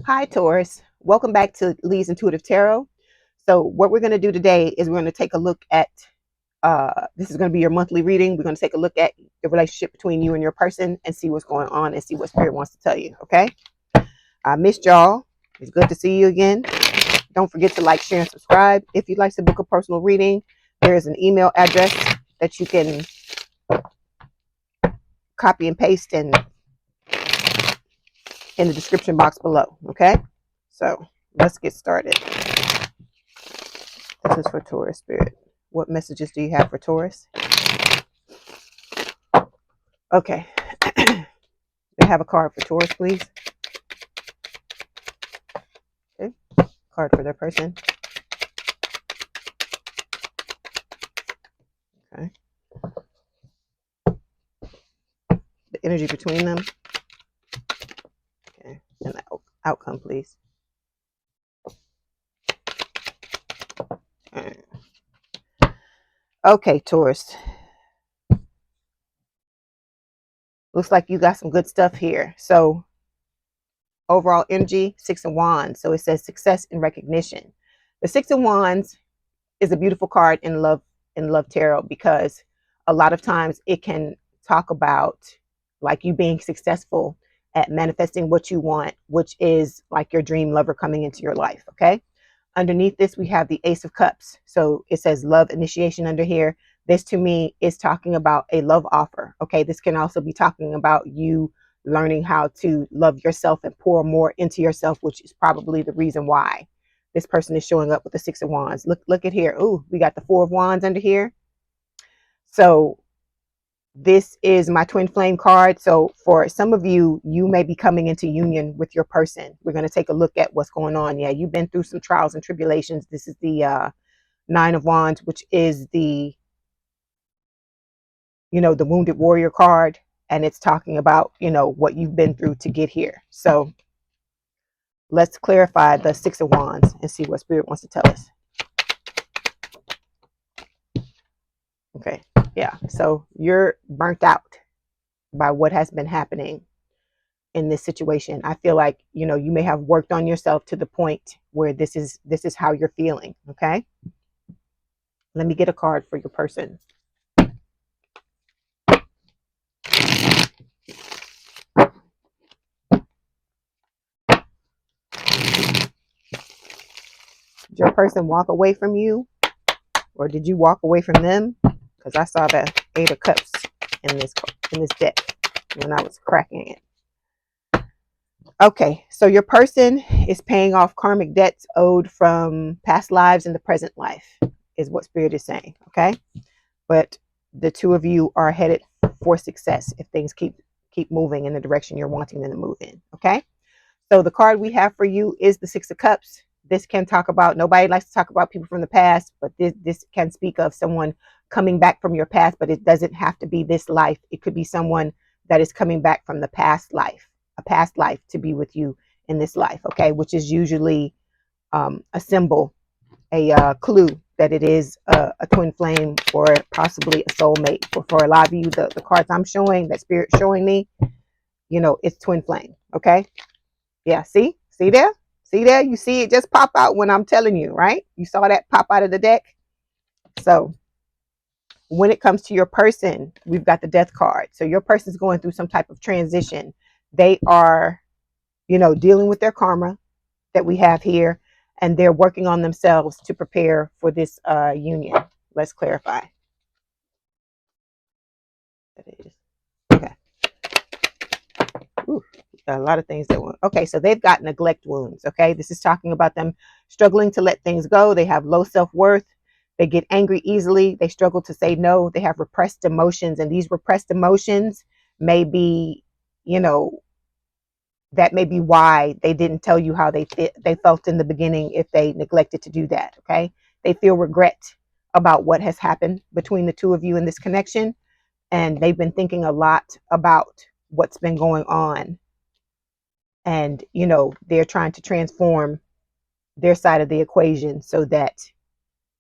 Hi, Taurus. Welcome back to Leigh's Intuitive Tarot. So what we're going to do today is we're going to take a look at, this is going to be your monthly reading. We're going to take a look at the relationship between you and your person and see what's going on and see what Spirit wants to tell you, okay? I missed y'all. It's good to see you again. Don't forget to like, share, and subscribe. If you'd like to book a personal reading, there is an email address that you can copy and paste in the description box below, okay? So let's get started. This is for Taurus Spirit. What messages do you have for Taurus? Okay. They have a card for Taurus, please. Okay. Card for their person. Okay. The energy between them. Okay. And the outcome, please. Okay, Taurus. Looks like you got some good stuff here. So overall energy, 6 of Wands. So it says success and recognition. The 6 of Wands is a beautiful card in love tarot, because a lot of times it can talk about like you being successful at manifesting what you want, which is like your dream lover coming into your life. Okay. Underneath this, we have the Ace of Cups. So it says love initiation under here. This to me is talking about a love offer. Okay. This can also be talking about you learning how to love yourself and pour more into yourself, which is probably the reason why this person is showing up with the 6 of Wands. Look at here. Ooh, we got the 4 of Wands under here. So this is my twin flame card. So for some of you, you may be coming into union with your person. We're going to take a look at what's going on. Yeah, you've been through some trials and tribulations. This is the 9 of Wands, which is the, the wounded warrior card. And it's talking about, what you've been through to get here. So let's clarify the 6 of Wands and see what Spirit wants to tell us. Okay. Yeah. So you're burnt out by what has been happening in this situation. I feel like, you may have worked on yourself to the point where this is how you're feeling. Okay. Let me get a card for your person. Did your person walk away from you, or did you walk away from them? Because I saw the 8 of Cups in this deck when I was cracking it. Okay, so your person is paying off karmic debts owed from past lives and the present life, is what Spirit is saying. Okay, but the two of you are headed for success if things keep moving in the direction you're wanting them to move in. Okay, so the card we have for you is the 6 of Cups. This can talk about, nobody likes to talk about people from the past, but this can speak of someone coming back from your past, but it doesn't have to be this life. It could be someone that is coming back from the past life, a past life, to be with you in this life. Okay, which is usually a symbol, a clue that it is a twin flame or possibly a soulmate. For a lot of you, the cards I'm showing, that Spirit's showing me, it's twin flame. Okay, yeah, see there, you see it just pop out when I'm telling you, right? You saw that pop out of the deck. So when it comes to your person, we've got the Death card. So your person's going through some type of transition. They are, dealing with their karma that we have here, and they're working on themselves to prepare for this union. Let's clarify. That is okay. Ooh, a lot of things that went. Okay, so they've got neglect wounds. Okay, this is talking about them struggling to let things go. They have low self-worth. They get angry easily. They struggle to say no. They have repressed emotions, and these repressed emotions may be, that may be why they didn't tell you how they felt in the beginning, if they neglected to do that. Okay, they feel regret about what has happened between the two of you in this connection, and they've been thinking a lot about what's been going on, and they're trying to transform their side of the equation so that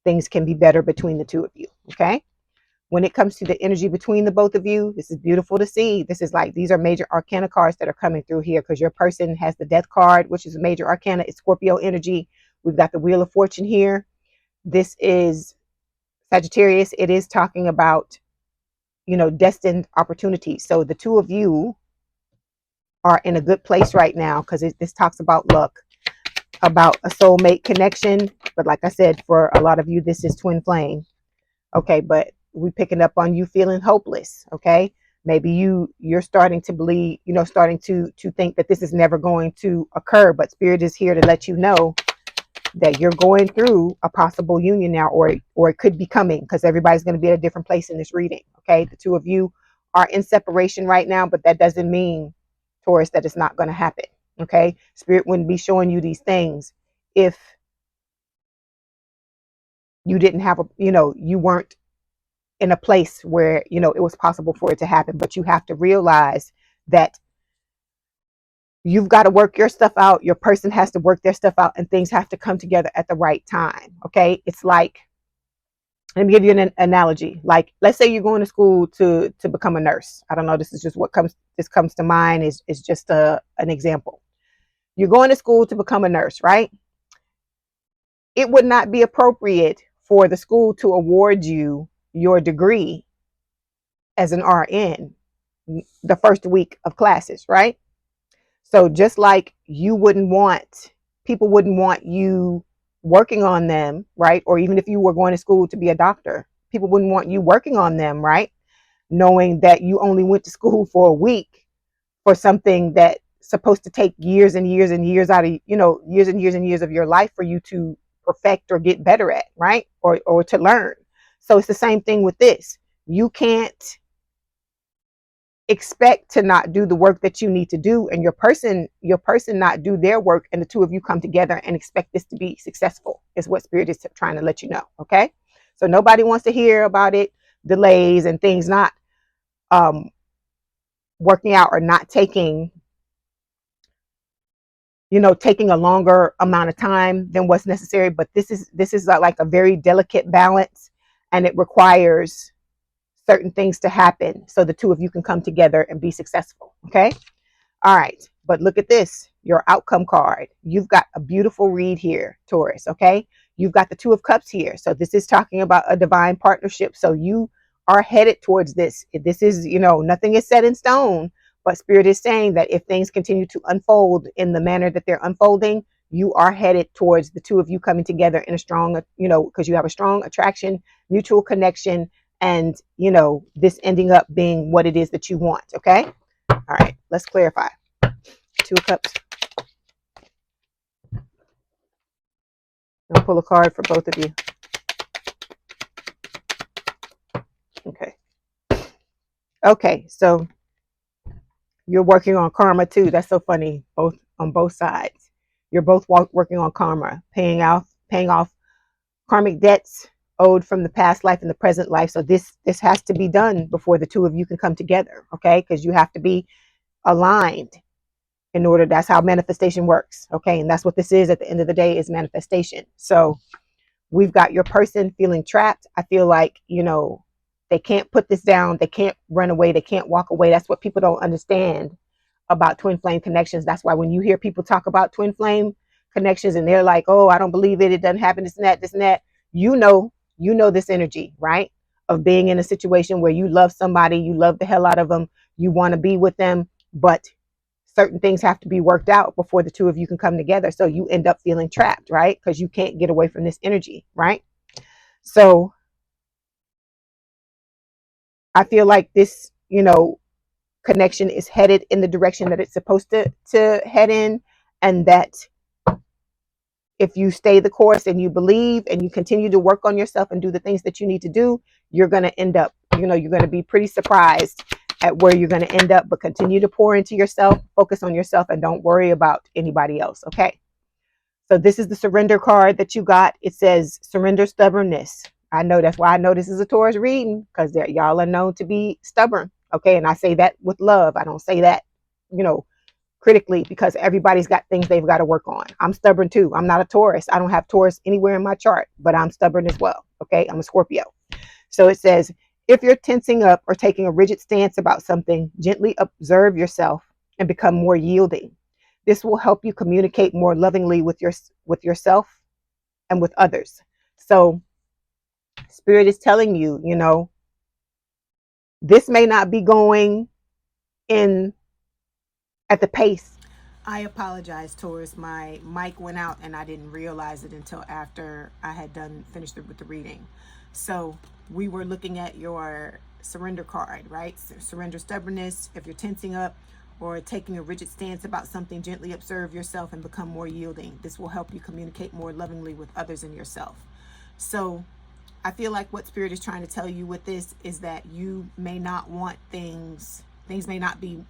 things can be better between the two of you. Okay, when it comes to the energy between the both of you, this is beautiful to see. This is like, these are major arcana cards that are coming through here, because your person has the death card, which is a major arcana. It's Scorpio energy. We've got the Wheel of Fortune here. This is Sagittarius. It is talking about, you know, destined opportunities. So the two of you are in a good place right now, because this talks about luck, about a soulmate connection. But like I said, for a lot of you, this is twin flame. Okay, but we picking up on you feeling hopeless. Okay, maybe you're starting to believe, you know, starting to think that this is never going to occur, but Spirit is here to let you know that you're going through a possible union now, or it could be coming, because everybody's going to be at a different place in this reading. Okay, the two of you are in separation right now, but that doesn't mean, Taurus, that it's not going to happen. Okay, Spirit wouldn't be showing you these things if you didn't have a, you know, you weren't in a place where, you know, it was possible for it to happen. But you have to realize that you've got to work your stuff out. Your person has to work their stuff out, and things have to come together at the right time. Okay, it's like, let me give you an analogy. Like, let's say you're going to school to become a nurse. I don't know, this is just what comes to mind. Is just an example. You're going to school to become a nurse, right? It would not be appropriate for the school to award you your degree as an RN the first week of classes, right? So just like people wouldn't want you working on them, right? Or even if you were going to school to be a doctor, people wouldn't want you working on them, right? Knowing that you only went to school for a week for something that's supposed to take years and years and years out of, you know, years and years and years of your life for you to perfect or get better at, right? Or to learn. So it's the same thing with this. You can't expect to not do the work that you need to do, and your person not do their work, and the two of you come together and expect this to be successful, is what Spirit is trying to let you know. Okay, so nobody wants to hear about it, delays and things not working out, or not taking, you know, taking a longer amount of time than what's necessary. But this is like a very delicate balance, and it requires certain things to happen so the two of you can come together and be successful. Okay, all right, but look at this, your outcome card. You've got a beautiful read here, Taurus. Okay, you've got the Two of Cups here, so this is talking about a divine partnership. So you are headed towards this. This is, you know, nothing is set in stone, but Spirit is saying that if things continue to unfold in the manner that they're unfolding, you are headed towards the two of you coming together in a strong, you know, because you have a strong attraction, mutual connection, and, you know, this ending up being what it is that you want. Okay, all right, let's clarify. Two of Cups. I'll pull a card for both of you. Okay, so you're working on karma too. That's so funny. On both sides, you're both working on karma, paying off karmic debts owed from the past life and the present life. So this has to be done before the two of you can come together. Okay, because you have to be aligned in order. That's how manifestation works. Okay, and that's what this is at the end of the day, is manifestation. So we've got your person feeling trapped. I feel like, you know, they can't put this down. They can't run away. They can't walk away. That's what people don't understand about twin flame connections. That's why when you hear people talk about twin flame connections and they're like, oh, I don't believe it, it doesn't happen, this and that, you know this energy, right? Of being in a situation where you love somebody, you love the hell out of them, you want to be with them, but certain things have to be worked out before the two of you can come together. So you end up feeling trapped, right? Because you can't get away from this energy, right? So I feel like this, you know, connection is headed in the direction that it's supposed to head in, and that if you stay the course and you believe and you continue to work on yourself and do the things that you need to do, you're going to end up, you know, you're going to be pretty surprised at where you're going to end up. But continue to pour into yourself, focus on yourself, and don't worry about anybody else. Okay, so this is the surrender card that you got. It says surrender stubbornness. I know, that's why I know this is a Taurus reading, because y'all are known to be stubborn. Okay, and I say that with love. I don't say that, you know, critically, because everybody's got things they've got to work on. I'm stubborn too. I'm not a Taurus. I don't have Taurus anywhere in my chart, but I'm stubborn as well. Okay, I'm a Scorpio. So it says, If you're tensing up or taking a rigid stance about something, gently observe yourself and become more yielding. This will help you communicate more lovingly with yourself and with others. So Spirit is telling you, you know, this may not be going in at the pace. I apologize, Taurus. My mic went out and I didn't realize it until after I had finished with the reading. So we were looking at your surrender card, right? Surrender stubbornness. If you're tensing up or taking a rigid stance about something, gently observe yourself and become more yielding. This will help you communicate more lovingly with others and yourself. So I feel like what Spirit is trying to tell you with this is that you may not want things may not be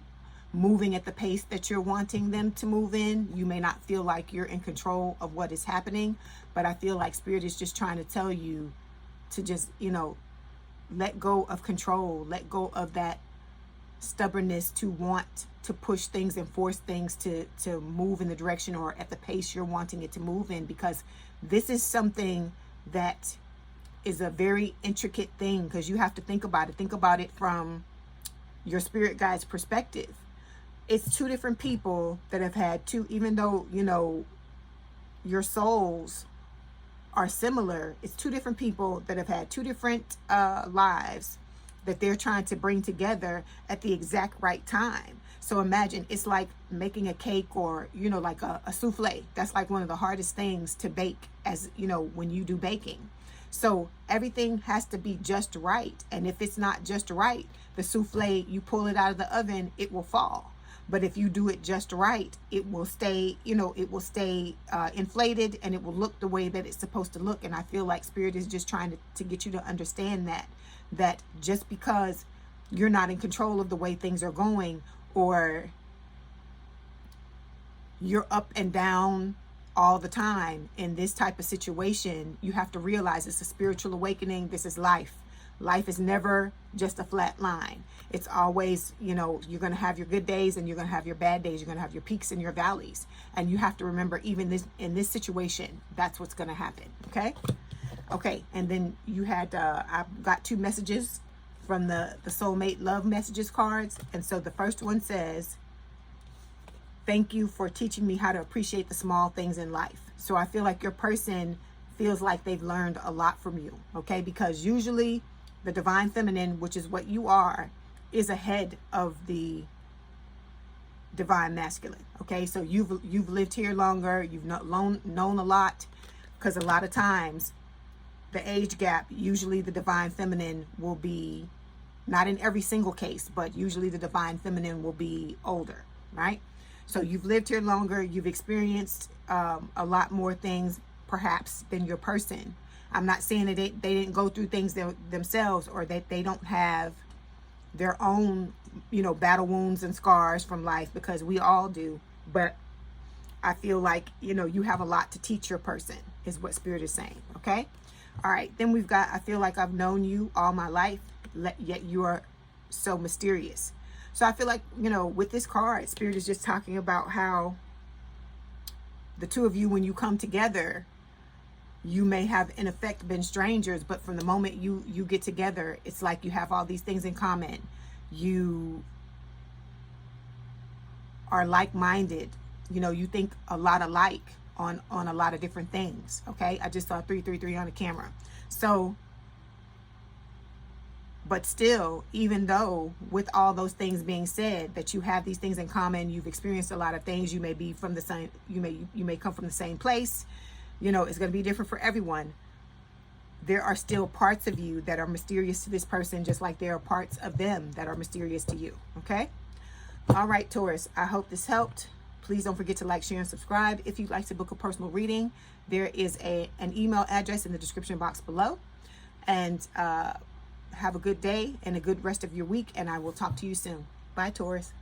moving at the pace that you're wanting them to move in. You may not feel like you're in control of what is happening, but I feel like Spirit is just trying to tell you to just, you know, let go of control, let go of that stubbornness to want to push things and force things to move in the direction or at the pace you're wanting it to move in, because this is something that is a very intricate thing, because you have to think about it from your spirit guide's perspective. It's two different people that have had two, even though, you know, your souls are similar, it's two different people that have had two different lives that they're trying to bring together at the exact right time. So imagine, it's like making a cake, or, you know, like a souffle. That's like one of the hardest things to bake, as you know, when you do baking. So everything has to be just right. And if it's not just right, the souffle, you pull it out of the oven, it will fall. But if you do it just right, it will stay, you know, it will stay inflated, and it will look the way that it's supposed to look. And I feel like Spirit is just trying to get you to understand that just because you're not in control of the way things are going, or you're up and down all the time in this type of situation, you have to realize it's a spiritual awakening. This is life. Life is never just a flat line. It's always, you know, you're going to have your good days and you're going to have your bad days. You're going to have your peaks and your valleys. And you have to remember, even in this situation, that's what's going to happen. Okay. Okay. And then you had, I got two messages from the soulmate love messages cards. And so the first one says, thank you for teaching me how to appreciate the small things in life. So I feel like your person feels like they've learned a lot from you. Okay. Because usually the divine feminine, which is what you are, is ahead of the divine masculine. Okay. So you've lived here longer. You've known a lot, because a lot of times the age gap, usually the divine feminine will be, not in every single case, but usually the divine feminine will be older, right? So you've lived here longer. You've experienced a lot more things perhaps than your person. I'm not saying that they didn't go through things themselves, or that they don't have their own, you know, battle wounds and scars from life, because we all do. But I feel like, you know, you have a lot to teach your person, is what Spirit is saying. Okay. All right. Then we've got, I feel like I've known you all my life, yet you are so mysterious. So I feel like, you know, with this card, Spirit is just talking about how the two of you, when you come together, you may have in effect been strangers, but from the moment you get together, it's like you have all these things in common. You are like-minded. You know, you think a lot alike on a lot of different things. Okay. I just saw 333 on the camera. So, but still, even though with all those things being said, that you have these things in common, you've experienced a lot of things, you may be from the same, you may come from the same place, you know, it's going to be different for everyone. There are still parts of you that are mysterious to this person, just like there are parts of them that are mysterious to you. Okay. All right, Taurus, I hope this helped. Please don't forget to like, share, and subscribe. If you'd like to book a personal reading, there is an email address in the description box below. And have a good day and a good rest of your week, and I will talk to you soon. Bye, Taurus.